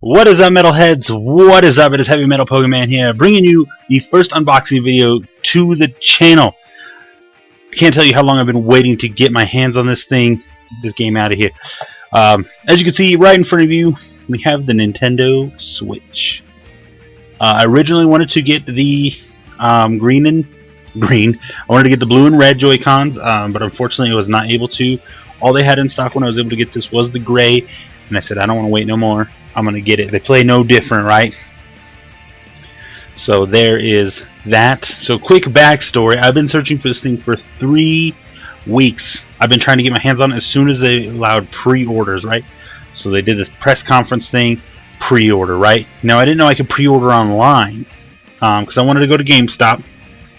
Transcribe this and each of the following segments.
What is up, metalheads? What is up? It is Heavy Metal Pokemon here, bringing you the first unboxing video to the channel. I can't tell you how long I've been waiting to get my hands on this thing, get this game out of here. As you can see right in front of you, we have the Nintendo Switch. I originally wanted to get the green. I wanted to get the blue and red Joy-Cons, but unfortunately I was not able to. All they had in stock when I was able to get this was the gray, and I said I don't want to wait no more. I'm going to get it. They play no different, right? So there is that. So quick backstory. I've been searching for this thing for 3 weeks. I've been trying to get my hands on it as soon as they allowed pre-orders, right? So they did this press conference thing, pre-order, right? Now I didn't know I could pre-order online because I wanted to go to GameStop.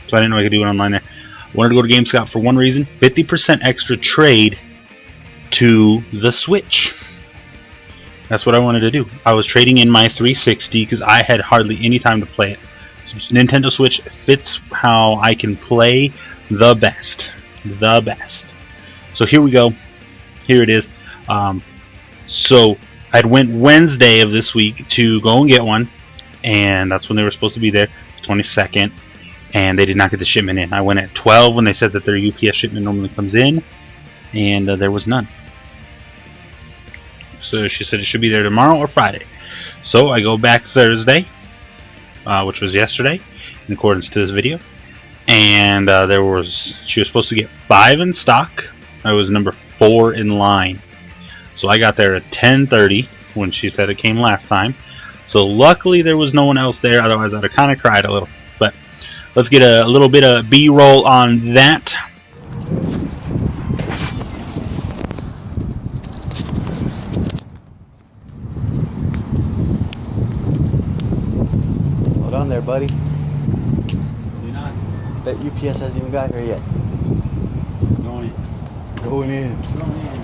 So I didn't know I could do it online there. I wanted to go to GameStop for one reason: 50% extra trade to the Switch. That's what I wanted to do. I was trading in my 360 because I had hardly any time to play it. So Nintendo Switch fits how I can play the best. The best. So here we go. Here it is. So I went Wednesday of this week to go and get one, and that's when they were supposed to be there, 22nd, and they did not get the shipment in. I went at 12 when they said that their UPS shipment normally comes in, and there was none. So she said it should be there tomorrow or Friday. So I go back Thursday, which was yesterday, in accordance to this video. And she was supposed to get 5 in stock. I was number 4 in line. So I got there at 10:30 when she said it came last time. So luckily there was no one else there. Otherwise I'd have kind of cried a little. But let's get a little bit of B-roll on that. Hold on there, buddy. You're not. That UPS hasn't even got here yet. Going in. Going in. Going in.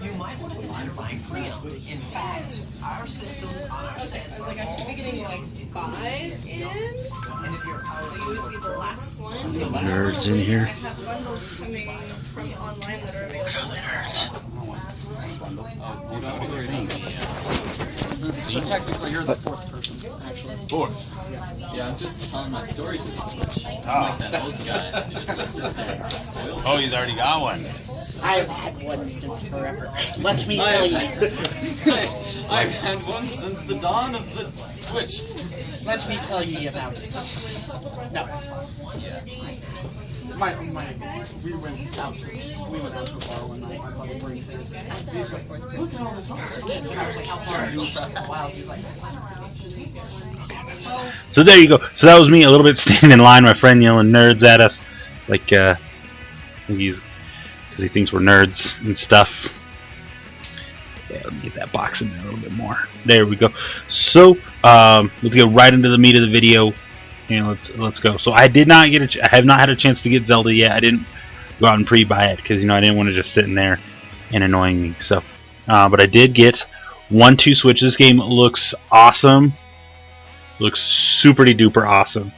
You might want to consider buying pre-owned. In fact, our systems on our set. I was like, I should be getting like 5 in. And if you're So you would be the last one. Nerds in here. I have bundles coming from online that are available. So technically, you're the 4th person, actually. 4th? Yeah, I'm just telling my stories of the Switch. I'm like that old guy who just sits there and spoils Oh, he's already got one. I've had one since forever. Let me tell you. I've had one since the dawn of the Switch. Let me tell you about it. No. We went out to a bar one night. My buddy brings this. He's like, look at all this awesome shit. And I was like, how far are you from the wild? He's like, So there you go. So that was me a little bit standing in line. My friend yelling nerds at us, like because he thinks we're nerds and stuff. Yeah, let me get that box in there a little bit more. There we go. So let's go right into the meat of the video. And let's go. So I did not get I have not had a chance to get Zelda yet. I didn't go out and pre-buy it because I didn't want to just sitting there and annoying me. So, but I did get 1-2 Switch. This game looks awesome. Looks super duper awesome.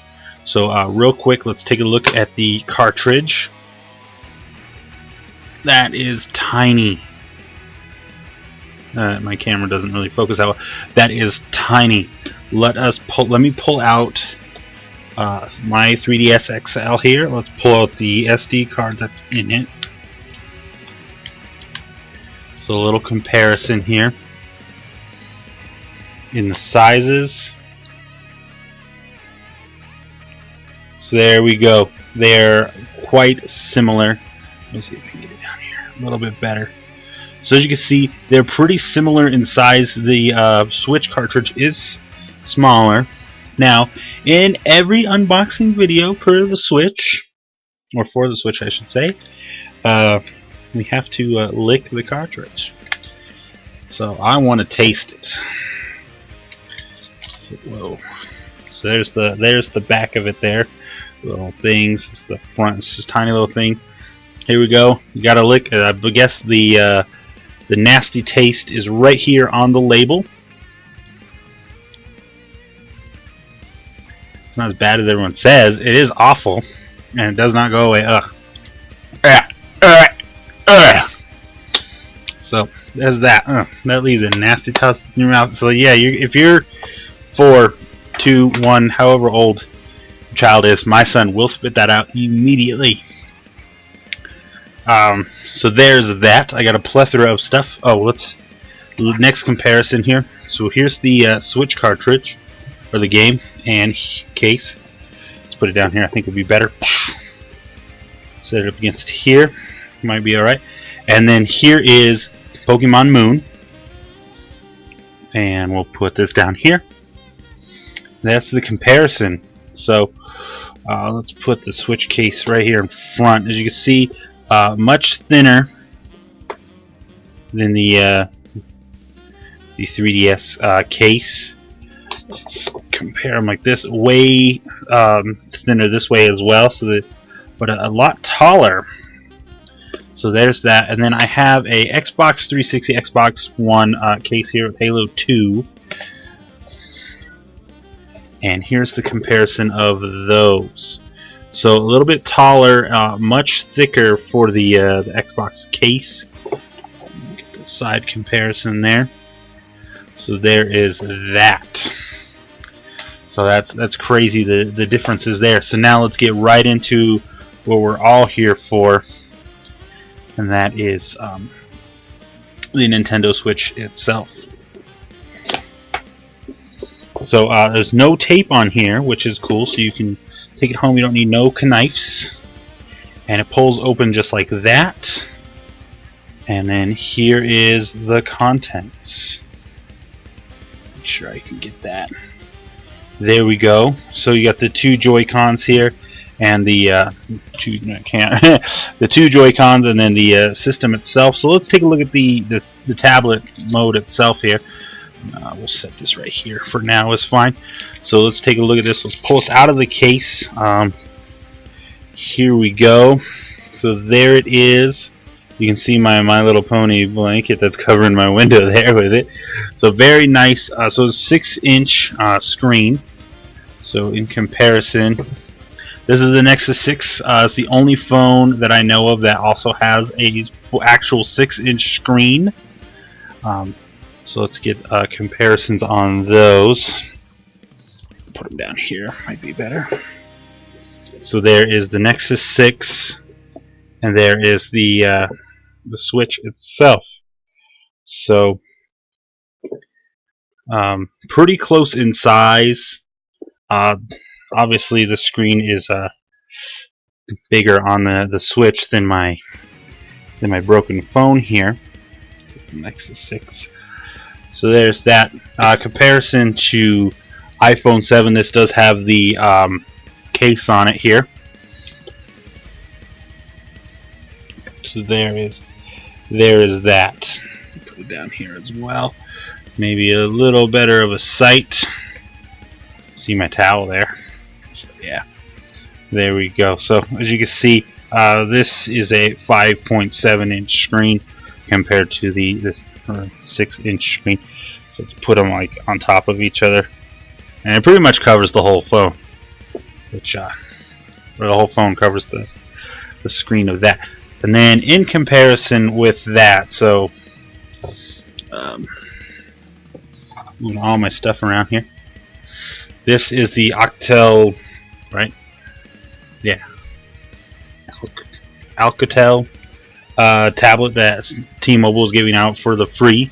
So real quick, let's take a look at the cartridge. That is tiny. My camera doesn't really focus that well. That is tiny. Let me pull out my 3DS XL here. Let's pull out the SD card that's in it. So a little comparison here in the sizes. So there we go. They're quite similar. Let's see if we can get it down here a little bit better. So as you can see, they're pretty similar in size. The Switch cartridge is smaller. Now, in every unboxing video for the Switch, or for the Switch I should say, we have to lick the cartridge. So I want to taste it. Whoa. So there's the back of it there. Little things. It's the front. It's just a tiny little thing. Here we go. You gotta lick. I guess the nasty taste is right here on the label. It's not as bad as everyone says. It is awful, and it does not go away. Ugh. So there's that. That leaves a nasty taste in your mouth. So yeah, if you're 4, 2, 1, however old your child is, my son will spit that out immediately. So there's that. I got a plethora of stuff. Oh, let's next comparison here. So here's the Switch cartridge for the game and case. Let's put it down here. I think it'd be better. Set it up against here. Might be alright. And then here is Pokemon Moon. And we'll put this down here. That's the comparison. So let's put the Switch case right here in front. As you can see, much thinner than the 3DS case. Let's compare them like this. Way thinner this way as well, so that, but a lot taller. So there's that, and then I have a Xbox 360, Xbox One case here with Halo 2. And here's the comparison of those. So a little bit taller, much thicker for the Xbox case. Get the side comparison there. So there is that. So that's crazy, the differences there. So now let's get right into what we're all here for, and that is the Nintendo Switch itself. So there's no tape on here, which is cool, so you can take it home. You don't need no knives. And it pulls open just like that. And then here is the contents. Make sure I can get that. There we go. So you got the 2 Joy-Cons here, and the the 2 Joy-Cons, and then the system itself. So let's take a look at the tablet mode itself here. We'll set this right here for now. It's fine. So let's take a look at this. Let's pull this out of the case. Here we go. So there it is. You can see my My Little Pony blanket that's covering my window there with it. So very nice. So it's 6-inch screen. So in comparison, this is the Nexus 6. It's the only phone that I know of that also has a actual 6-inch screen. So let's get comparisons on those. Put them down here, might be better. So there is the Nexus 6, and there is the Switch itself. So pretty close in size. Obviously, the screen is bigger on the Switch than my broken phone here. Nexus 6. So there's that. Comparison to iPhone 7, this does have the case on it here. So there is that. Put it down here as well. Maybe a little better of a sight. See my towel there. So yeah, there we go. So as you can see, this is a 5.7-inch screen compared to the 6-inch screen. So let's put them like on top of each other, and it pretty much covers the whole phone. Which or the whole phone covers the screen of that. And then in comparison with that, so moving all my stuff around here. This is the Alcatel, right? Yeah, Alcatel tablet that T-Mobile is giving out for the free.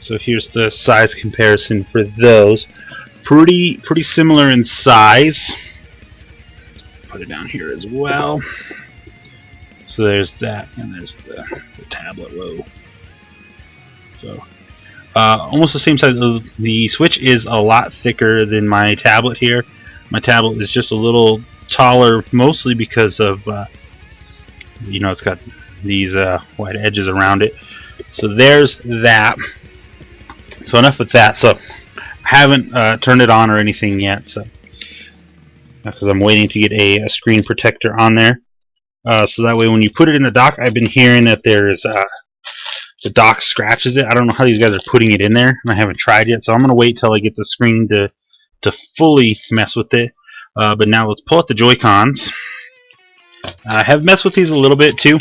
So here's the size comparison for those. Pretty similar in size. Put it down here as well. So there's that, and there's the tablet. Whoa. So almost the same size. The Switch is a lot thicker than my tablet here. My tablet is just a little taller, mostly because of it's got these white edges around it. So there's that. So enough with that. So I haven't turned it on or anything yet, so because I'm waiting to get a screen protector on there. So that way when you put it in the dock, I've been hearing that there's the dock scratches it. I don't know how these guys are putting it in there, and I haven't tried yet, so I'm gonna wait till I get the screen to fully mess with it. But now let's pull out the Joy-Cons. I have messed with these a little bit too.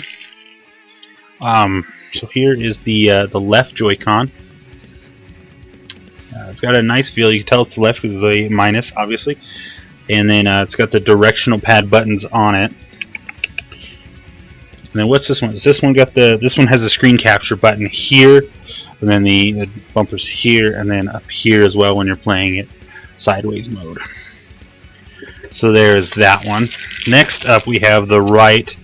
So here is the left Joy-Con. It's got a nice feel. You can tell it's the left with the minus, obviously, and then it's got the directional pad buttons on it. And then what's this one? This one has a screen capture button here, and then the bumpers here, and then up here as well when you're playing it sideways mode. So there's that one. Next up, we have the right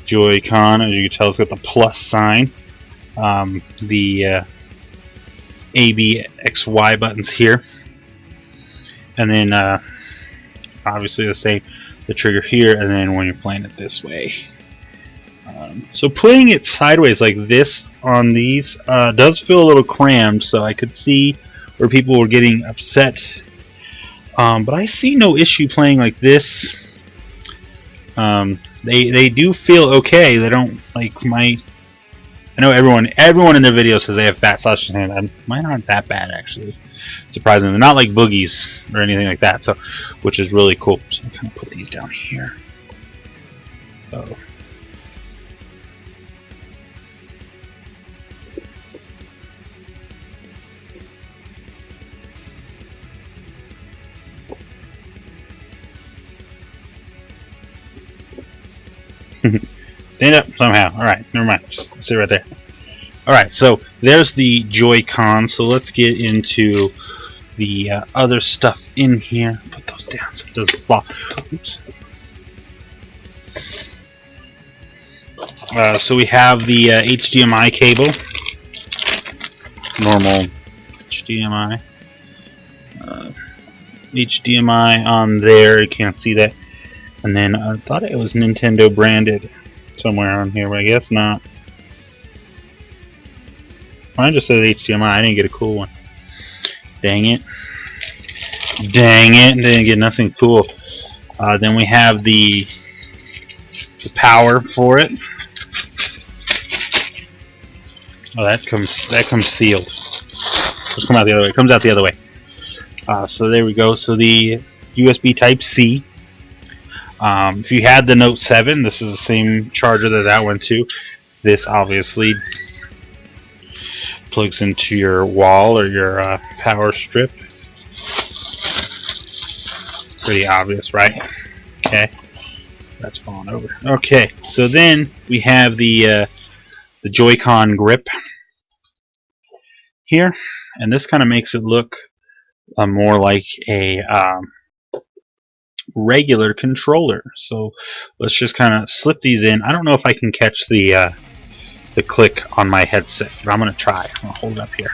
Joy-Con. As you can tell, it's got the plus sign. The A, B, X, Y buttons here. And then obviously the same, the trigger here, and then when you're playing it this way. So putting it sideways like this on these does feel a little crammed, so I could see where people were getting upset. But I see no issue playing like this. They do feel okay. They don't like my. I know everyone in their videos says they have fat sausage hands. Mine aren't that bad actually. Surprisingly, they're not like boogies or anything like that. So, which is really cool. So I'm gonna put these down here. So. Stand up somehow. Alright, never mind. Just sit right there. Alright, so there's the Joy-Con. So let's get into the other stuff in here. Put those down so it doesn't fall. Oops. So we have the HDMI cable. Normal HDMI. HDMI on there. You can't see that. And then I thought it was Nintendo branded somewhere on here, but I guess not. Mine just says HDMI. I didn't get a cool one. Dang it. Dang it. Didn't get nothing cool. Then we have the power for it. Oh, that comes sealed. Let's come out the other way. It comes out the other way. So there we go. So the USB Type C. If you had the Note 7, this is the same charger that went to. This obviously plugs into your wall or your power strip. Pretty obvious, right? Okay, that's falling over. Okay, so then we have the Joy-Con grip here, and this kind of makes it look more like a regular controller. So let's just kind of slip these in. I don't know if I can catch the click on my headset, but I'm gonna try. I'm gonna hold it up here.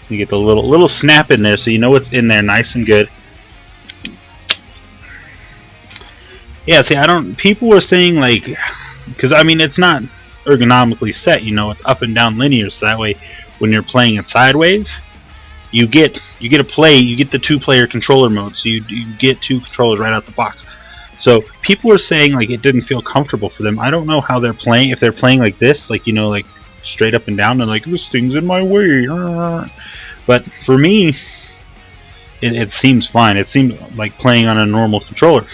You get the little snap in there, so you know what's in there, nice and good. Yeah, see, people were saying like, because I mean it's not ergonomically set, you know, it's up and down linear, so that way when you're playing it sideways, you get the 2-player controller mode, so you get 2 controllers right out the box. So people were saying like it didn't feel comfortable for them. I don't know how they're playing. If they're playing like this, like, you know, like straight up and down, they're like, this thing's in my way. But for me, it seems fine. It seems like playing on a normal controller.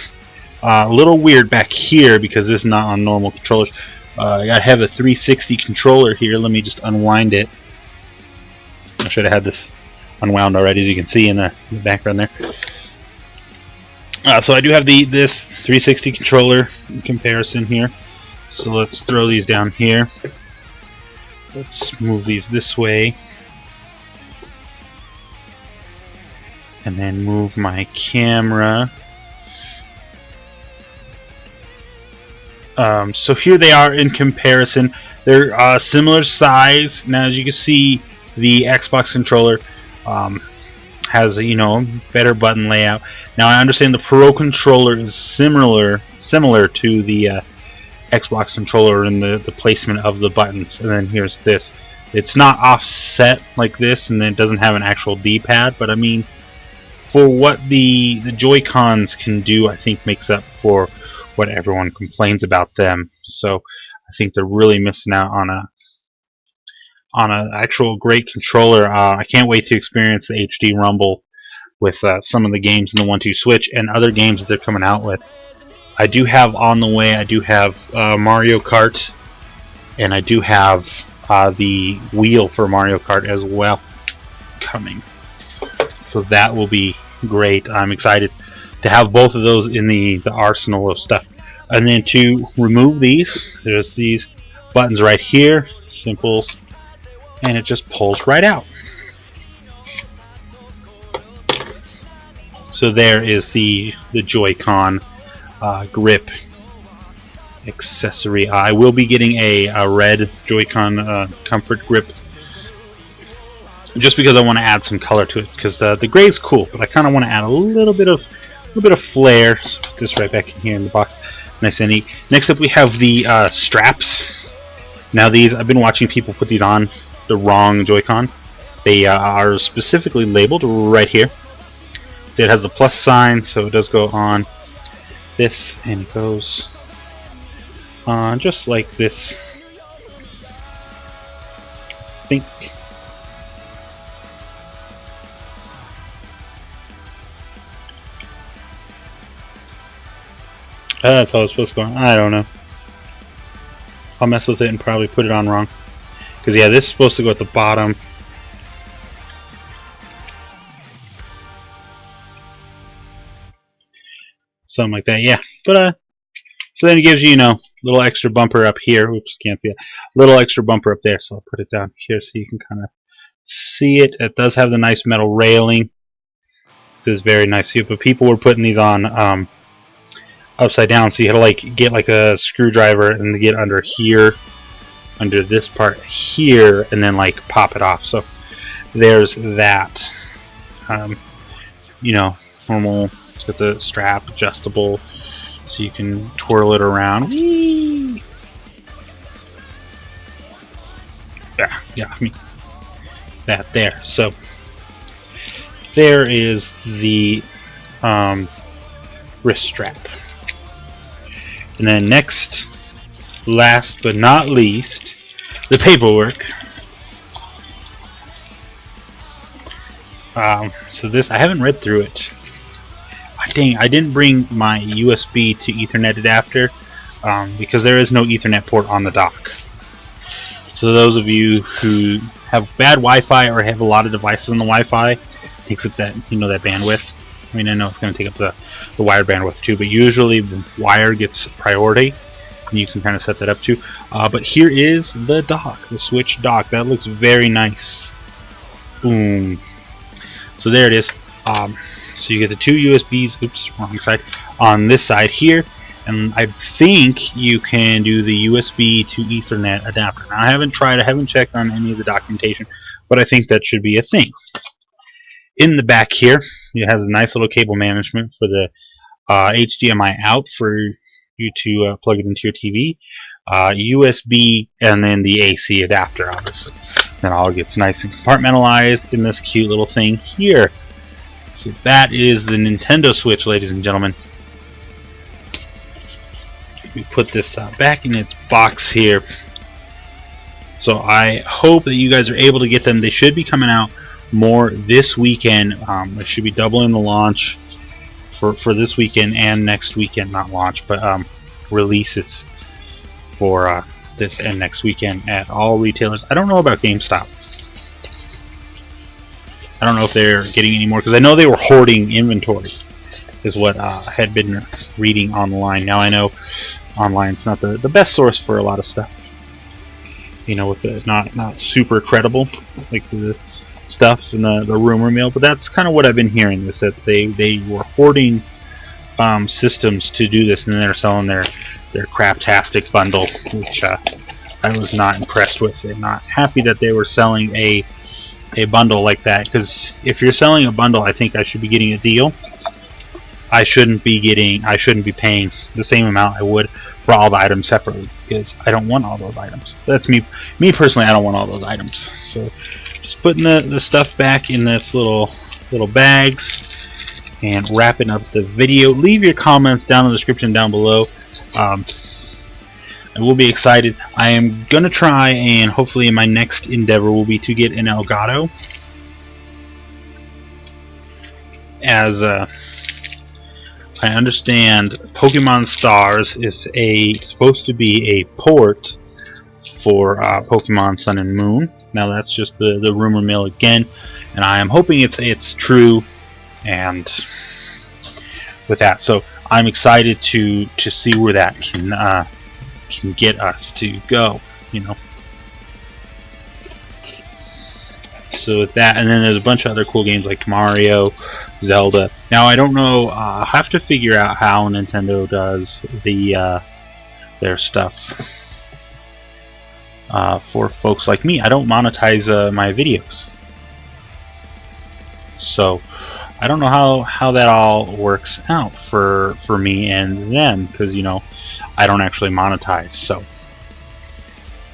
A little weird back here because this is not on normal controllers. I have a 360 controller here. Let me just unwind it. I should have had this unwound already, as you can see in the background there. So I do have this 360 controller in comparison here. So let's throw these down here. Let's move these this way. And then move my camera. So here they are in comparison. They're similar size. Now, as you can see, the Xbox controller has a, you know, better button layout. Now I understand the Pro controller is similar to the Xbox controller in the placement of the buttons. And then here's this. It's not offset like this, and then it doesn't have an actual D-pad. But I mean, for what the Joy-Cons can do, I think makes up for what everyone complains about them. So I think they're really missing out on an actual great controller. I can't wait to experience the HD Rumble with some of the games in the 1-2 Switch and other games that they're coming out with. I do have on the way, I do have Mario Kart, and I do have the wheel for Mario Kart as well coming. So that will be great. I'm excited to have both of those in the arsenal of stuff. And then to remove these, there's these buttons right here, simple, and it just pulls right out. So there is the Joy-Con grip accessory. I will be getting a red Joy-Con comfort grip, just because I want to add some color to it. Because the gray is cool, but I kind of want to add a little bit of flair. So put this right back in here in the box, nice and neat. Next up, we have the straps. Now these, I've been watching people put these on the wrong Joy-Con. They are specifically labeled right here. It has a plus sign, so it does go on this, and it goes on just like this. I think. That's how it's supposed to go on. I don't know. I'll mess with it and probably put it on wrong. Because yeah, this is supposed to go at the bottom. Something like that, yeah. But so then it gives you, a little extra bumper up here. Oops, can't be a little extra bumper up there. So I'll put it down here so you can kind of see it. It does have the nice metal railing. This is very nice. But people were putting these on upside down, so you had to get a screwdriver and get under here, under this part here, and then pop it off. So there's that. Normal. Got the strap adjustable, so you can twirl it around. Whee! Yeah, that there. So there is the wrist strap. And then next, last but not least, the paperwork. So this, I haven't read through it. Dang, I didn't bring my USB to Ethernet adapter because there is no Ethernet port on the dock. So those of you who have bad Wi-Fi or have a lot of devices on the Wi-Fi, takes up that that bandwidth. I mean, I know it's going to take up the wired bandwidth too, but usually the wire gets priority, and you can kind of set that up too. But here is the dock, the Switch dock. That looks very nice. Boom. So there it is. So you get the two USBs, oops, wrong side, on this side here, and I think you can do the USB to Ethernet adapter. Now I haven't checked on any of the documentation, but I think that should be a thing. In the back here, it has a nice little cable management for the HDMI out for you to plug it into your TV, USB, and then the AC adapter, obviously. Then all gets nice and compartmentalized in this cute little thing here. So that is the Nintendo Switch, ladies and gentlemen. We put this back in its box here. So I hope that you guys are able to get them. They should be coming out more this weekend. They should be doubling the launch for this weekend and next weekend. Not launch, but releases for this and next weekend at all retailers. I don't know about GameStop. I don't know if they're getting any more, because I know they were hoarding inventory, is what I had been reading online. Now I know online's not the best source for a lot of stuff. With the not super credible, like the stuff in the rumor mill. But that's kind of what I've been hearing, is that they were hoarding systems to do this, and then they're selling their craptastic bundle, which I was not impressed with. I'm not happy that they were selling a bundle like that, because if you're selling a bundle, I think I should be getting a deal. I shouldn't be paying the same amount I would for all the items separately, because I don't want all those items. That's me personally. I don't want all those items. So just putting the stuff back in this little bags and wrapping up the video. Leave your comments down in the description down below. I will be excited. I am going to try, and hopefully my next endeavor will be to get an Elgato as I understand Pokemon Stars is supposed to be a port for Pokemon Sun and Moon. Now that's just the rumor mill again, and I am hoping it's true. And with that, so I'm excited to see where that can get us to go. You know. So with that, and then there's a bunch of other cool games like Mario, Zelda. Now I don't know. I'll have to figure out how Nintendo does their stuff for folks like me. I don't monetize my videos, so I don't know how that all works out for me and them, because you know I don't actually monetize. So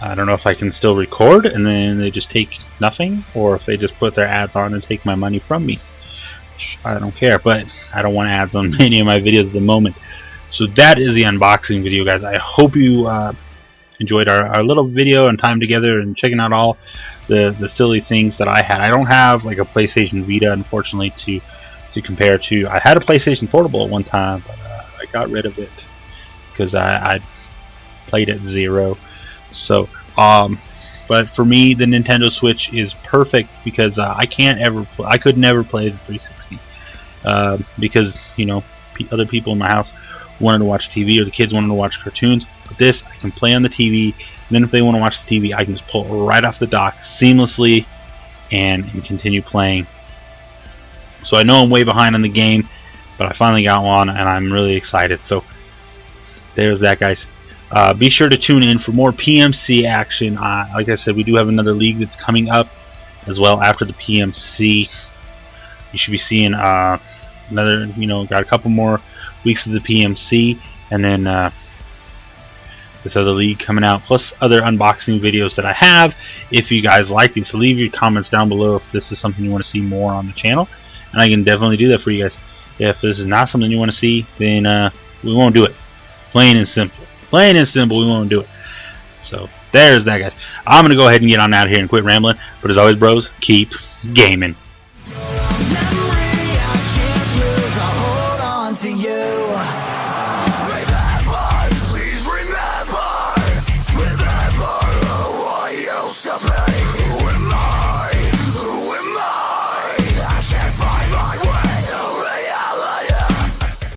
I don't know if I can still record and then they just take nothing, or if they just put their ads on and take my money from me. I don't care, but I don't want ads on any of my videos at the moment. So that is the unboxing video, guys. I hope you enjoyed our little video and time together and checking out all the silly things that I had. I don't have like a PlayStation Vita, unfortunately, to compare to. I had a PlayStation Portable at one time, but I got rid of it because I played at 0. So, but for me, the Nintendo Switch is perfect because I could never play the 360 because you know other people in my house wanted to watch TV, or the kids wanted to watch cartoons. But this, I can play on the TV, and then if they want to watch the TV, I can just pull it right off the dock seamlessly and continue playing. So I know I'm way behind on the game, but I finally got one, and I'm really excited. So there's that, guys. Be sure to tune in for more PMC action. Like I said, we do have another league that's coming up as well after the PMC. You should be seeing another, got a couple more weeks of the PMC, and then this other league coming out, plus other unboxing videos that I have. If you guys like these, so leave your comments down below if this is something you want to see more on the channel, and I can definitely do that for you guys. If this is not something you want to see, then we won't do it. Plain and simple. Plain and simple, we won't do it. So there's that, guys. I'm gonna go ahead and get on out of here and quit rambling. But as always, bros, keep gaming.